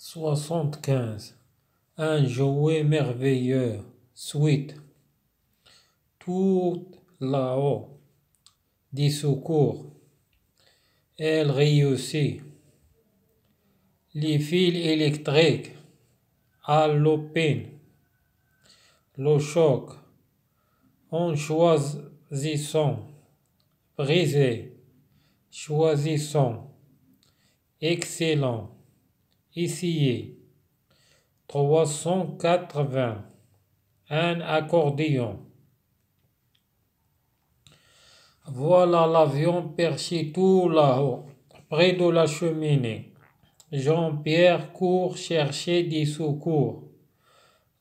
75. Un jouet merveilleux. Suite. Tout là-haut. Des secours. Elle réussit. Les fils électriques. À l'opine. Le choc. En choisissant. Briser. Choisissant. Excellent. Essayer. 380. Un accordéon. Voilà l'avion perché tout là-haut, près de la cheminée. Jean-Pierre court chercher des secours.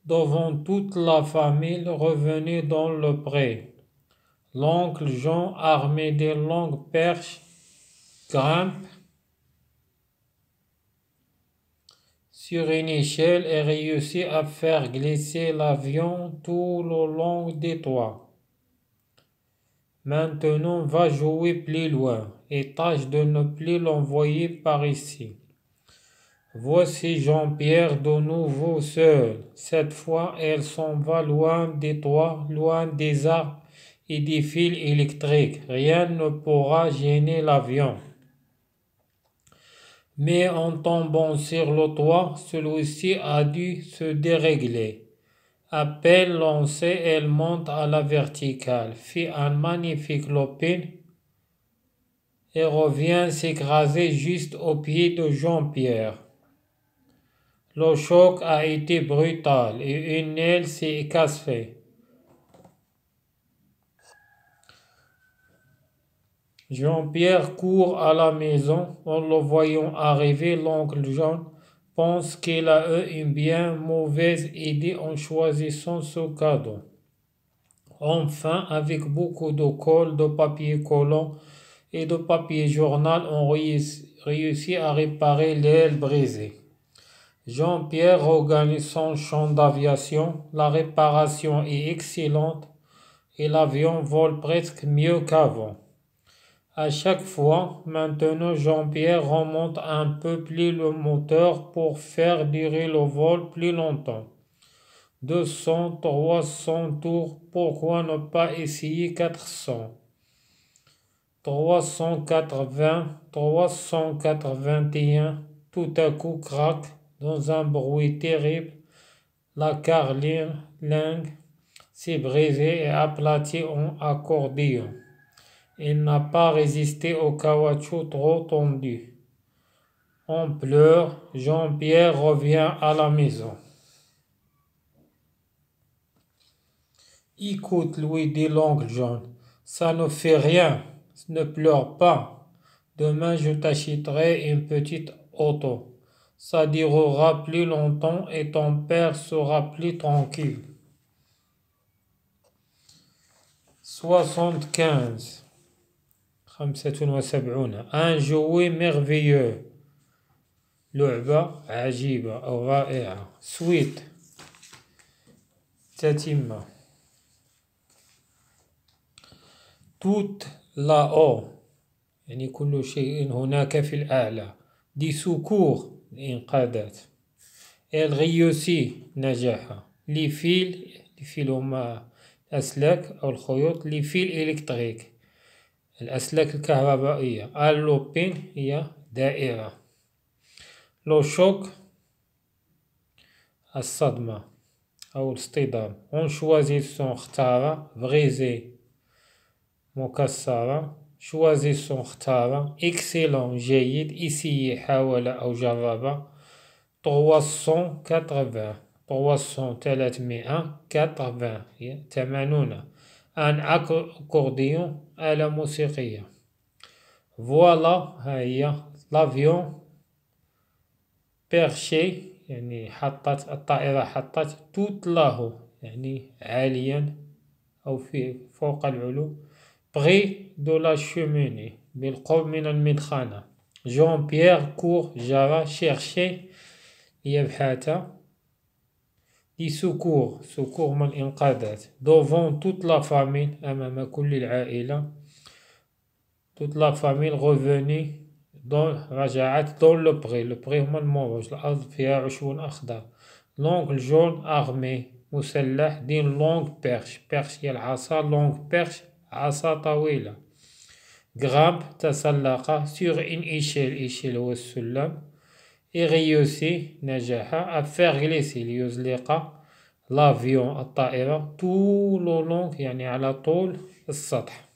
Devant toute la famille revenue dans le pré. L'oncle Jean, armé de longues perches, grimpe sur une échelle et réussit à faire glisser l'avion tout le long des toits. Maintenant, va jouer plus loin et tâche de ne plus l'envoyer par ici. Voici Jean-Pierre de nouveau seul. Cette fois, elle s'en va loin des toits, loin des arbres et des fils électriques. Rien ne pourra gêner l'avion. Mais en tombant sur le toit, celui-ci a dû se dérégler. À peine lancée, elle monte à la verticale, fit un magnifique looping et revient s'écraser juste au pied de Jean-Pierre. Le choc a été brutal et une aile s'est cassée. Jean-Pierre court à la maison. En le voyant arriver, l'oncle Jean pense qu'il a eu une bien mauvaise idée en choisissant ce cadeau. Enfin, avec beaucoup de colle, de papier collant et de papier journal, on réussit à réparer l'aile brisée. Jean-Pierre regagne son champ d'aviation. La réparation est excellente et l'avion vole presque mieux qu'avant. À chaque fois, maintenant, Jean-Pierre remonte un peu plus le moteur pour faire durer le vol plus longtemps. 200, 300 tours, pourquoi ne pas essayer 400? 380, 381, tout à coup craque dans un bruit terrible. La carlingue s'est brisée et aplatie en accordéon. Il n'a pas résisté au caoutchouc trop tendu. On pleure, Jean-Pierre revient à la maison. Écoute, lui dit l'oncle Jean, ça ne fait rien, ne pleure pas. Demain, je t'achèterai une petite auto. Ça durera plus longtemps et ton père sera plus tranquille. 75. 75. Un jouet merveilleux. لعبة عجيبة أو رائعة. Suite. تتمة. Tout là-haut. يعني كل شيء هناك في الأعلى. Des secours. إنقاذات. Elle réussit. نجاح. Les fils هما الأسلاك أو الخيوط. Les fils électriques. الأسلاك الكهربائية. اللوبين هي دائرة. لو شوك الصدمة أو الاصطدام. اون شوازيسون اختار. بريزي مكسرة. شوازيسون اختار. اكسيلون جيد. إيسيي حاول أو جرب. 380 380 هي 80. ان أكورديون آلة موسيقية. فوالا ها هي لافيون بيرشي يعني حطت الطائرة حطت توت لاهو يعني عاليا أو في فوق العلو. بغي دو لا شوميني بالقرب من المدخنة. جون بيير كور جرى شيرشي يبحث. دي سكور من الإنقاذات. دوفون توت لا فاميل أمام كل العائلة. توت لا فاميل غوفوني رجعت دون لو بري هما الموج، الأرض فيها عشب أخضر. لونكل جون أرمي مسلح دين لونغ بيرش، بيرش هي العصا، لونغ بيرش عصا طويلة. غرامب تسلق سور إن إيشيل هو السلم. إغيوسي نجح أفير غليسي ليزلق لافيون الطائرة تو لو لونغ يعني على طول السطح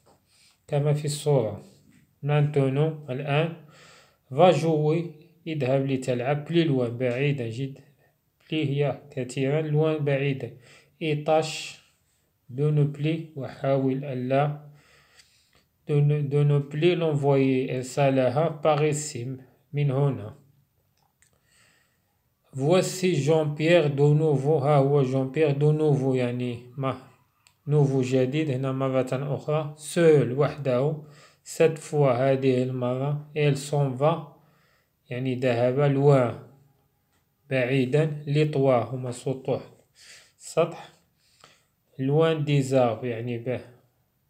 كما في الصورة. مانتونو الآن فاجوي يذهب لتلعب بلي لوان بعيدة جدا، بلي هي كثيرا لوان بعيدة. إيطاش دو نو بلي وحاول ألا دو نو بلي لونفويي إرسالها باغ إيسي من هنا. فواسي جون بيير دو نوفو، ها هو جون بيير دو نوفو يعني نوفو جديد هنا مرة أخرى. سول وحده، سات فوا هذه المرة. إل سون فا يعني ذهب لوان بعيدا. لي طوا هما سطوح سطح. لوان ديزارب يعني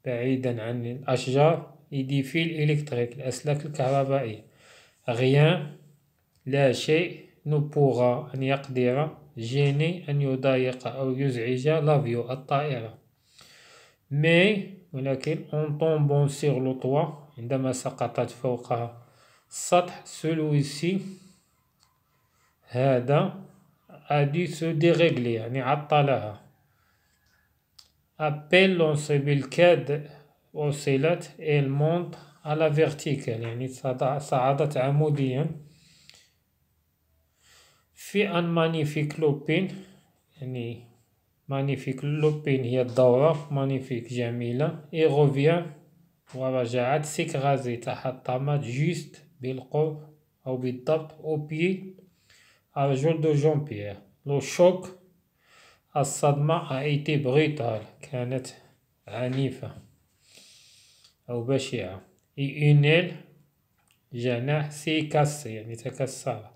بعيدا عن الأشجار. إديفيل إلكتريك الأسلاك الكهربائية. غيان لا شيء. نبوغا أن يقدر. جيني أن يضايق أو يزعج لافيو الطائرة. مي ولكن أون طومبون سيغ لو طوا عندما سقطت فوق السطح. سلويسي هذا أدي سو ديغيغلي يعني عطلها. أبيل لونسي بالكاد وصلت إل مونت على فيرتيكال يعني صعدت عموديا. في أن مانيفيك لوبين يعني مانيفيك لوبين هي الدورة مانيفيك جميلة. إيغوفيان ورجعت سيكغازي تحطمت جيست بالقرب أو بالضبط أو بي أرجل دو جون بيير. لو شوك الصدمة أيتي بغيتال كانت عنيفة أو بشعة. إينيل جناح سي كاسي يعني تكسر.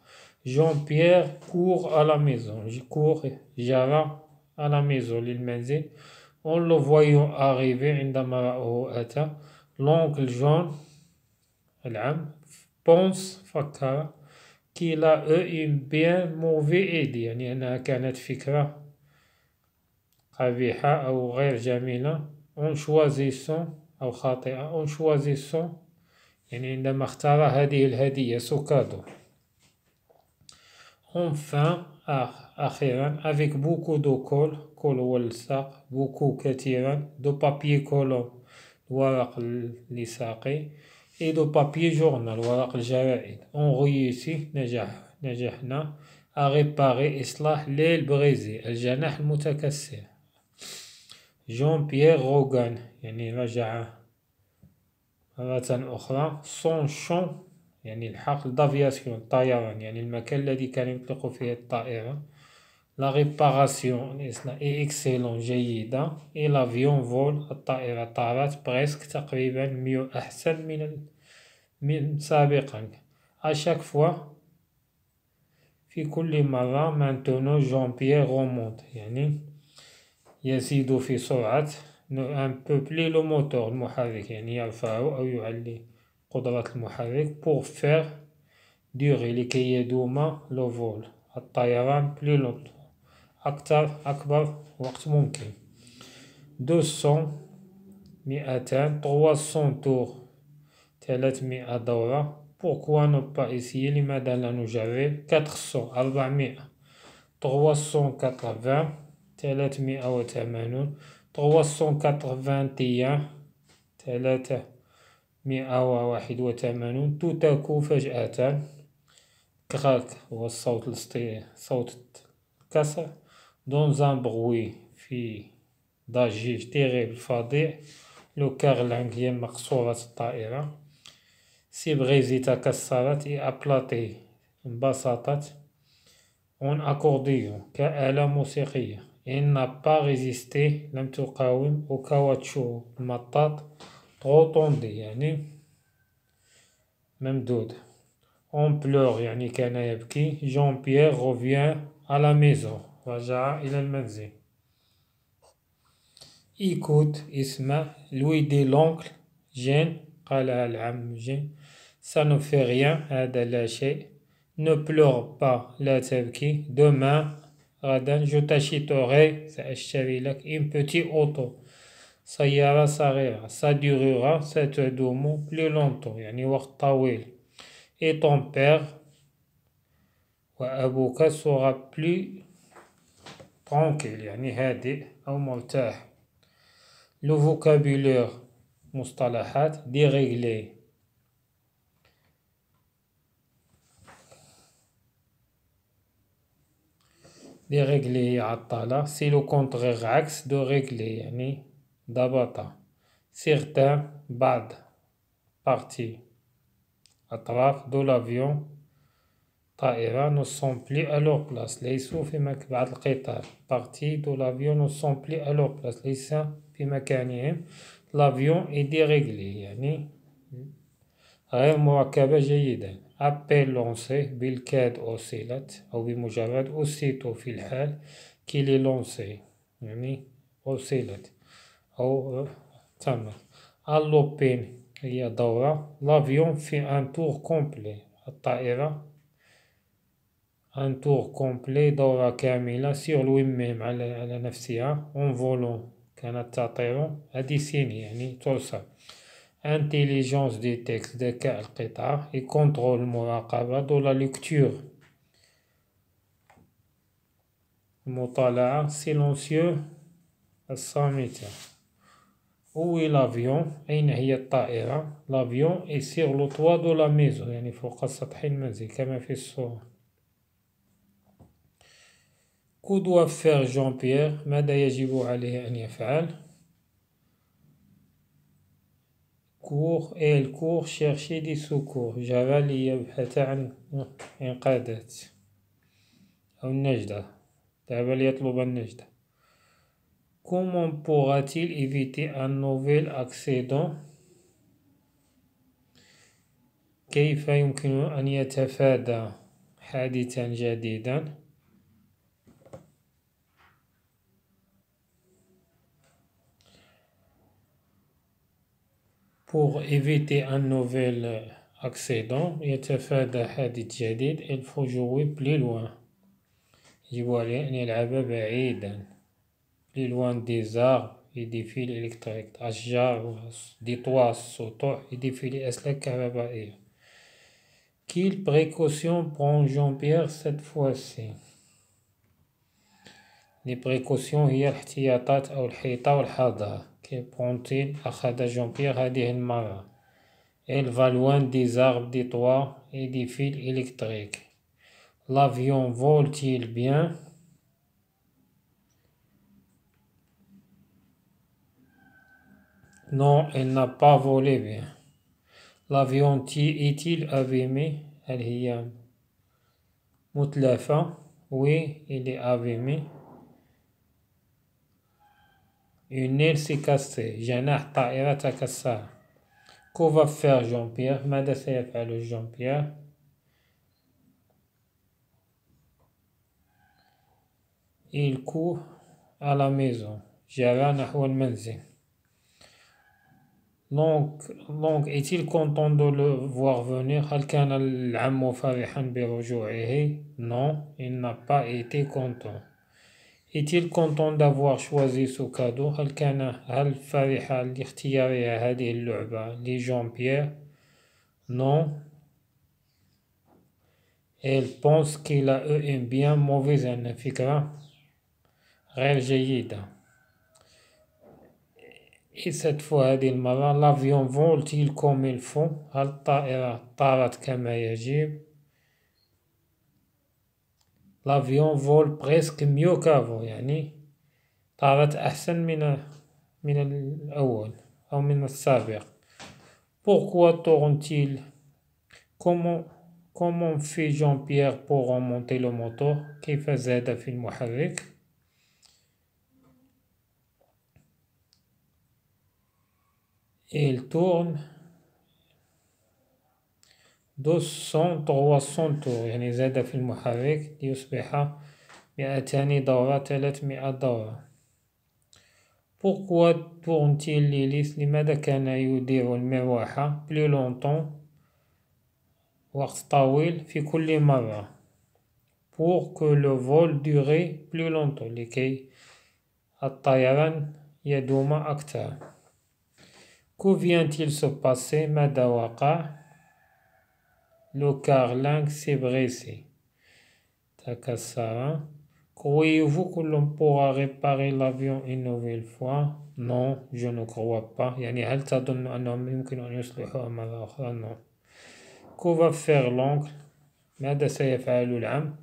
جون بيير كور à la maison، كور جرى à la maison للمنزل. en le voyant arriver عندما رأوه أتى. l'oncle جون العم بونس فكر qu'il a eu une bien mauvaise idée يعني أنها كانت فكرة قبيحة أو غير جميلة. en choisissant أو خاطئة. en choisissant يعني عندما اختار هذه الهدية سوكادو. enfin أخيرا avec beaucoup de colle، كول هو الساق، beaucoup كثيرا، de papier collant الورق اللصاقي، et de papier journal ورق الجرائد. on réussit نجحنا à réparer إصلاح للبريزي الجناح المتكسر. جون بيير روغان يعني رجع مرة أخرى. سون شون يعني الحقل دافياسيون الطيران يعني المكان الذي كان يطلق فيه الطائرة. لا ريباراسيون الإصلاح إكسيلون جيدة. إي لافيون فول الطائرة طارت بريسك تقريبا ميو أحسن من سابقا. أشاك فوا في كل مرة. مانتونو جون بيير رومونت يعني يزيد في سرعة. ان بو بلي لو موتور المحرك يعني يرفع أو يعلي قدرة المحرك. بور فير ديغي لكي يدوم لو فول الطيران بلي لونغ أكبر وقت ممكن. 200 200 300 تور 300 دورة. pourquoi ne pas essayer لماذا لا نجرب. 400 400 380 380 381 381 تتاكو فجأة. كراك هو الصوت صوت الكسر. dans un bruit في ضجيج تيريبل فظيع. لو كارلانغ هي مقصورة الطائرة. سيبغيزي تكسرت. أبلاطي انبسطت. اون أكورديون كآلة موسيقية. إن n'a pas résisté لم تقاوم. أو كاوتشو المطاط. trop tendé يعني ممدود. on pleure يعني كان يبكي. جون بيير revient à la maison رجع إلى المنزل. إيكوت اسمع. لوي دي لونكل جين قالها العم جين. ça ne fait rien هذا لا شيء. Ne pleure pas لا تبكي. Demain غدا je t'achèterai سأشتري لك une petite auto سيارة صغيرة. Ça durera ستدوم plus longtemps يعني وقت طويل. Et ton père وأبوك sera plus tranquille يعني هادئ أو مرتاح. Le vocabulaire مصطلحات dérégler. dérégler هي عطلة. C'est le contraire عكس de régler يعني ضبط. Certains بعض parties أطراف de l'avion طائرة ne sont plus à leur place ليسوا في بعض القطار. parties de l'avion ne sont plus à leur place ليس في مكانهم. l'avion est déréglé يعني غير مركبة جيدا. appel lancé بالكاد أرسلت أو بمجرد أوسيتو في الحال qu'il est lancé يعني أرسلت أو تم. اللوبين هي دورة. l'avion fait un tour complet الطائرة un tour complet دورة كاملة sur lui-même على نفسها. en volant كانت تطير. أديسين يعني ترسل. intelligence des textes ذكاء القطع. et contrôle مراقبة de la lecture المطالعة. silencieux الصامتة. où est l'avion أين هي الطائرة. l'avion est sur le toit de la maison يعني فوق سطح المنزل كما في الصورة. que doit faire Jean-Pierre ماذا يجب عليه أن يفعل. court et il court chercher des secours. جرى ليبحث عن إنقاذات أو النجدة. ذهب ليطلب النجدة. comment pourra-t-il éviter un nouvel accident. كيف يمكنه أن يتفادى حادثا جديدا. pour éviter un nouvel accident يتفادى حادث جديد il faut jouer plus loin. يجب عليه أن يلعب بعيدا. plus loin des arbres et des fils électriques. أشجار des toits سطوح et des fils أسلاك كهربائية. quelle précaution prend Jean-Pierre cette fois-ci. les précautions هي الاحتياطات أو الحيطة والحذر. que prend-il أخذ Jean-Pierre هذه المرة. elle va loin des arbres, des toits et des fils électriques. l'avion vole-t-il bien. non, il n'a pas volé bien. l'avion est-il abîmé. هل هي متلفة. oui, il est abîmé. une aile s'est cassée. جناح طائرة تكسر. que va faire Jean-Pierre ماذا سيفعل Jean-Pierre. il court à la maison. جرى نحو المنزل. donc est-il content de le voir venir. هل كان العم فرحا برجوعه. non, il n'a pas été content. est-il content d'avoir choisi ce cadeau. هل فرح لاختيار هذه اللعبة لجون-بيير. non, elle pense qu'il a eu une bien mauvaise فكرة غير جيدة. et cette fois هذه المرة l'avion vole-t-il comme il faut. هل الطائرة طارت كما يجب. l'avion vole presque mieux qu'avant يعني طارت أحسن من الأول أو من السابق. pourquoi tourne-t-il. comment fait Jean-Pierre pour remonter le moteur. كيف زاد في المحرك. il tourne 200-300 tours يعني زاد في المحرك ليصبح 200 دورة 300 دورة. pourquoi tourne-t-il l'hélice. لماذا كان يدير المروحة plus longtemps وقت طويل في كل مرة pour que le vol dure plus longtemps لكي الطيران يدوم أكثر. Que vient-il se passer؟ ماذا وقع؟ Le carlingue s'est brisé. تكسر. Croyez-vous que l'on pourra réparer l'avion une nouvelle fois؟ Non, je ne crois pas. يعني هل تظن أنهم يمكن أن يصلحوها مرة أخرى؟ Non. Que va faire l'oncle؟ ماذا سيفعل العم؟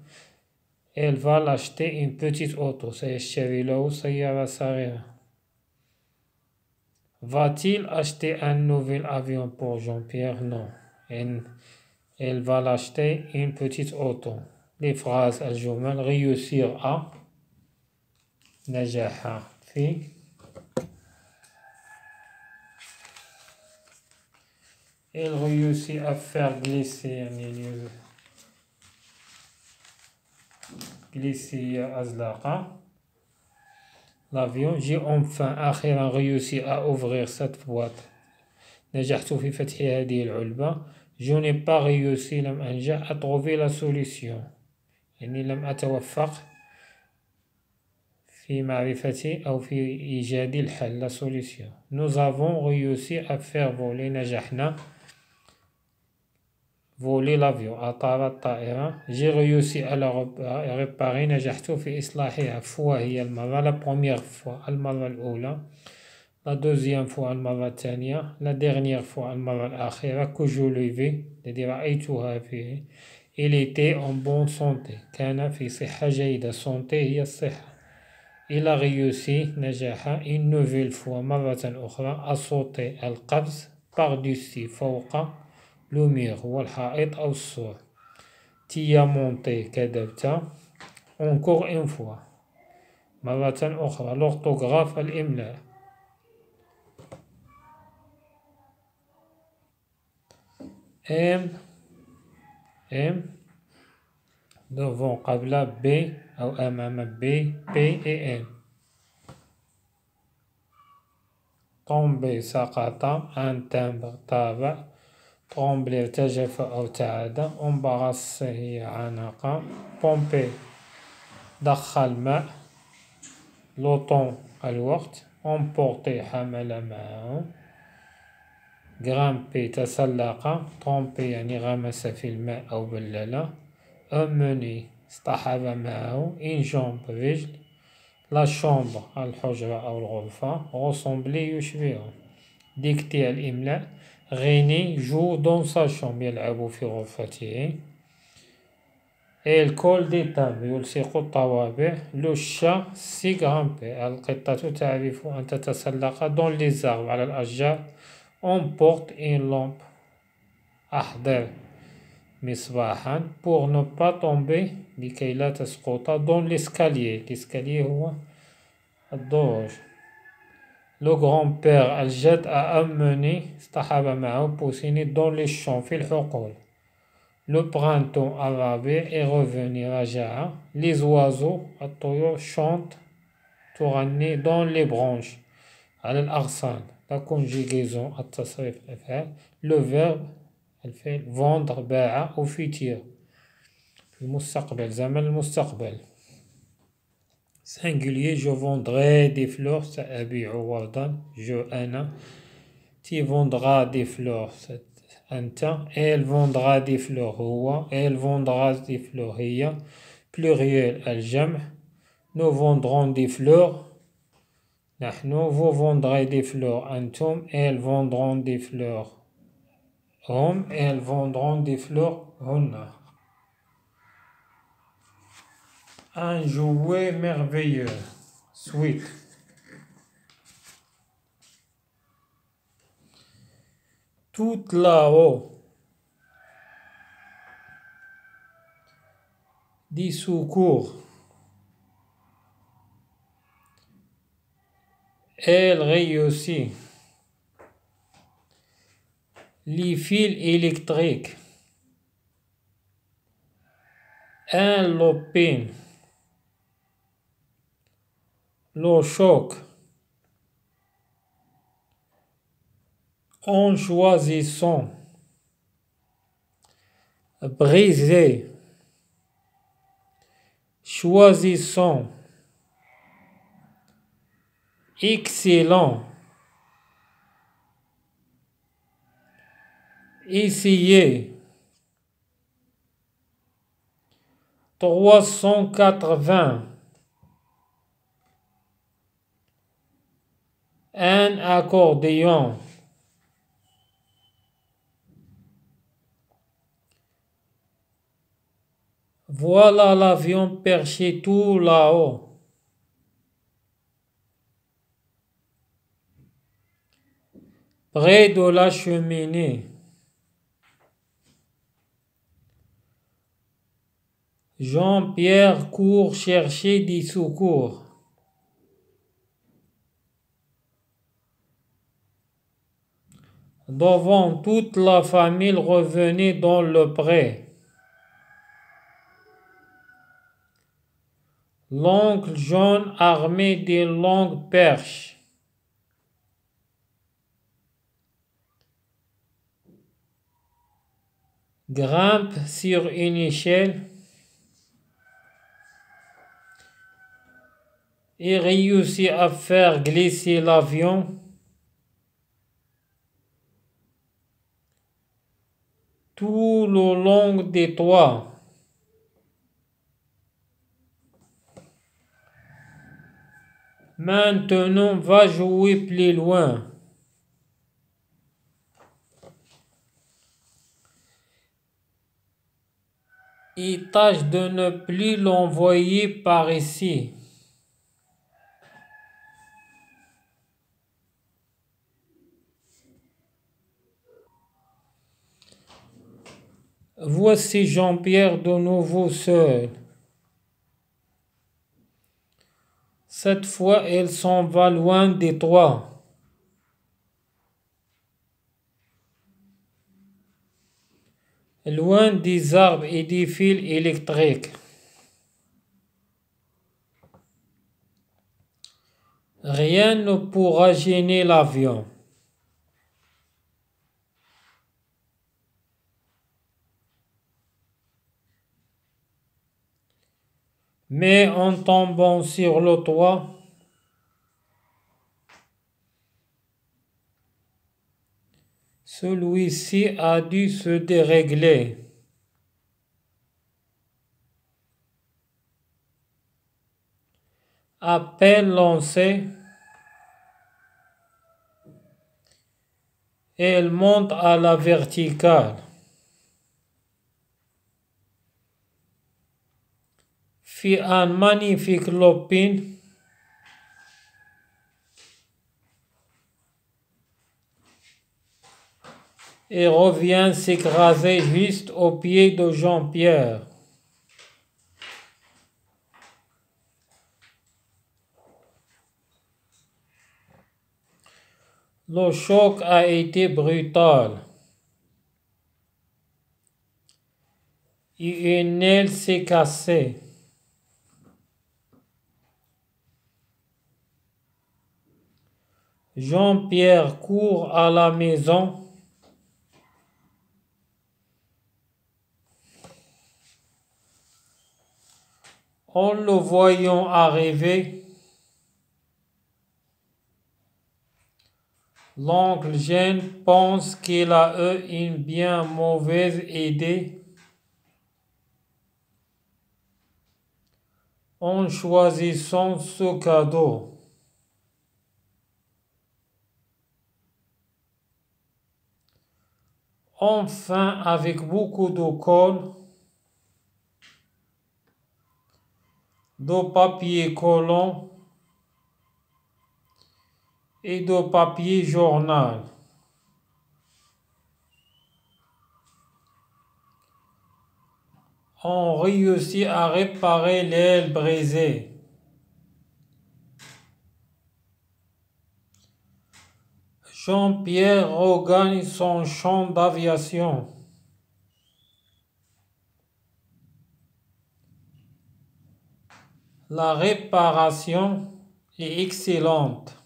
Elle va l'acheter une petite auto. سيشتري له سيارة صغيرة. Va-t-il acheter un nouvel avion pour Jean-Pierre? Non. Elle va l'acheter une petite auto. Les phrases الجمل réussir à نجاح في Elle réussit à faire glisser يعني glisser أزلقة l'avion. J'ai enfin أخيرا réussi à ouvrir cette boîte. نجحت في فتح هذه العلبة. Je n'ai pas réussi لم أنجح à trouver la solution يعني لم أتوفق في معرفة أو في إيجاد الحل. La solution. Nous avons réussi à faire voler نجحنا voler l'avion أطار الطائرة. J'ai réussi à la réparer نجحت في إصلاحها. fois هي المرة la première fois المرة الأولى. La deuxième fois المرة الثانية. La dernière fois المرة الأخيرة. Que je l'ai vu الذي رأيتها فيه. Il était en bonne santé كان في صحة جيدة. santé هي الصحة. Il a réussi نجح une nouvelle fois مرة أخرى à sauter القفز par-dessus فوق le mur هو الحائط أو السور. tu as monté كذبت. encore une fois مرة أخرى. l'orthographe الإملاء. M devant قبل B أو أمام B P et M. tomber سقط. un timbre طابع. trembler ارتجف أو تعاد. embarrasser هي عناقة. pomper ضخ الماء. le temps الوقت. emporter حمل معه. grimper تسلق. tremper يعني غمس في الماء أو بلل. emmener اصطحب معه. une jambe رجل. la chambre الحجرة أو الغرفة. ressembler يشبه. dicter الإملاء. René joue dans sa chambre يلعب في غرفته. Elle colle des tables يلصق الطوابع. le chat sait grimper القطة تعرف أن تتسلق dans les arbres على الأشجار. emporte une lampe أحضر مصباحا pour ne pas tomber لكي لا تسقط dans l'escalier. l'escalier هو الدرج. le grand-père الجد a amené اصطحب معه بوسيني dans les champs في الحقول. le printemps الربيع est revenu رجع. les oiseaux الطيور chantent تغني dans les branches على الأغصان. la conjugaison التصريف الأفعال. le verbe الفعل vendre باع au futur في المستقبل زمن المستقبل. singulier je vendrai des fleurs سأبيع وردا. je أنا. tu vendras des fleurs أنت. elle vendra des fleurs هو. elle vendra des fleurs هي. pluriel الجمع. nous vendrons des fleurs نحن. vous vendrez des fleurs أنتم. elles vendront des fleurs هم. elles vendront des fleurs هن. un jouet merveilleux sweet. tout là-haut des secours. elle réussit. les fils électriques. un lopin. le choc. en choisissant. Brisé. Choisissons. Excellent. Essayez. 380. Un accordéon. Voilà l'avion perché tout là-haut. Près de la cheminée. Jean-Pierre court chercher des secours. Devant toute la famille revenait dans le pré. L'oncle John armé des longues perches. Grimpe sur une échelle et réussit à faire glisser l'avion tout le long des toits. Maintenant, va jouer plus loin. Et tâche de ne plus l'envoyer par ici. Voici Jean-Pierre de nouveau seul. Cette fois, il s'en va loin des toits. Loin des arbres et des fils électriques. Rien ne pourra gêner l'avion. Mais en tombant sur le toit, celui-ci a dû se dérégler. À peine lancé, il monte à la verticale. Fit un magnifique looping et revient s'écraser juste au pied de Jean-Pierre. Le choc a été brutal. Et une aile s'est cassée. Jean-Pierre court à la maison. En le voyant arriver, l'oncle Jean pense qu'il a eu une bien mauvaise idée en choisissant ce cadeau. Enfin, avec beaucoup de colle, de papier collant et de papier journal. On réussit à réparer l'aile brisée. Jean-Pierre regagne son champ d'aviation. La réparation est excellente.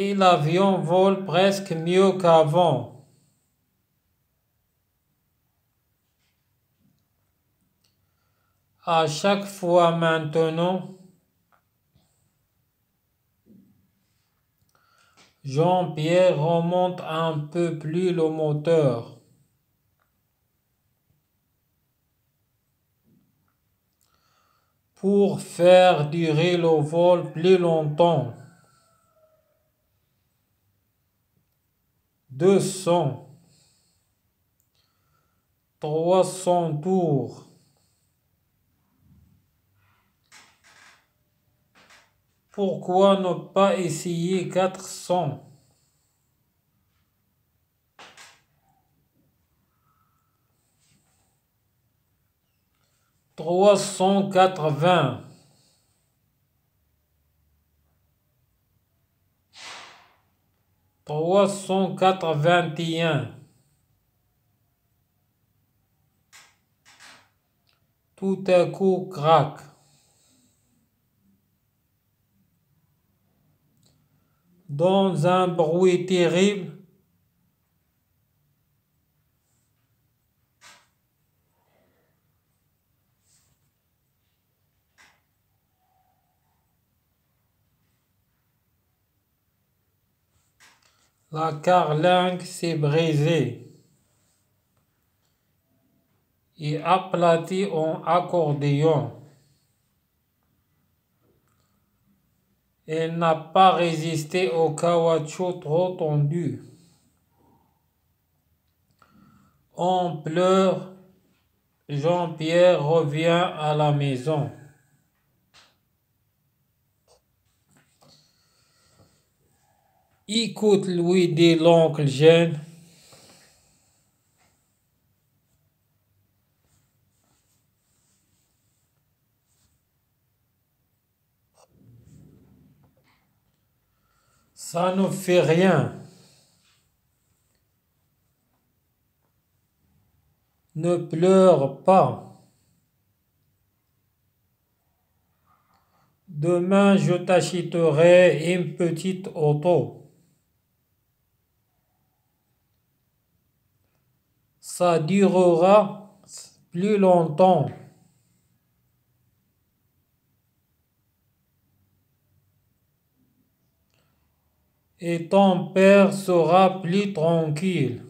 Et l'avion vole presque mieux qu'avant. À chaque fois maintenant, Jean-Pierre remonte un peu plus le moteur pour faire durer le vol plus longtemps. 200, 300 tours. Pourquoi ne pas essayer 400? 380. 381. Tout à coup, crac. Dans un bruit terrible, la carlingue s'est brisée et aplatie en accordéon. Elle n'a pas résisté au caoutchouc trop tendu. On pleure. Jean-Pierre revient à la maison. Écoute, lui dit l'oncle Jean. Ça ne fait rien. Ne pleure pas. Demain, je t'achèterai une petite auto. Ça durera plus longtemps. Et ton père sera plus tranquille.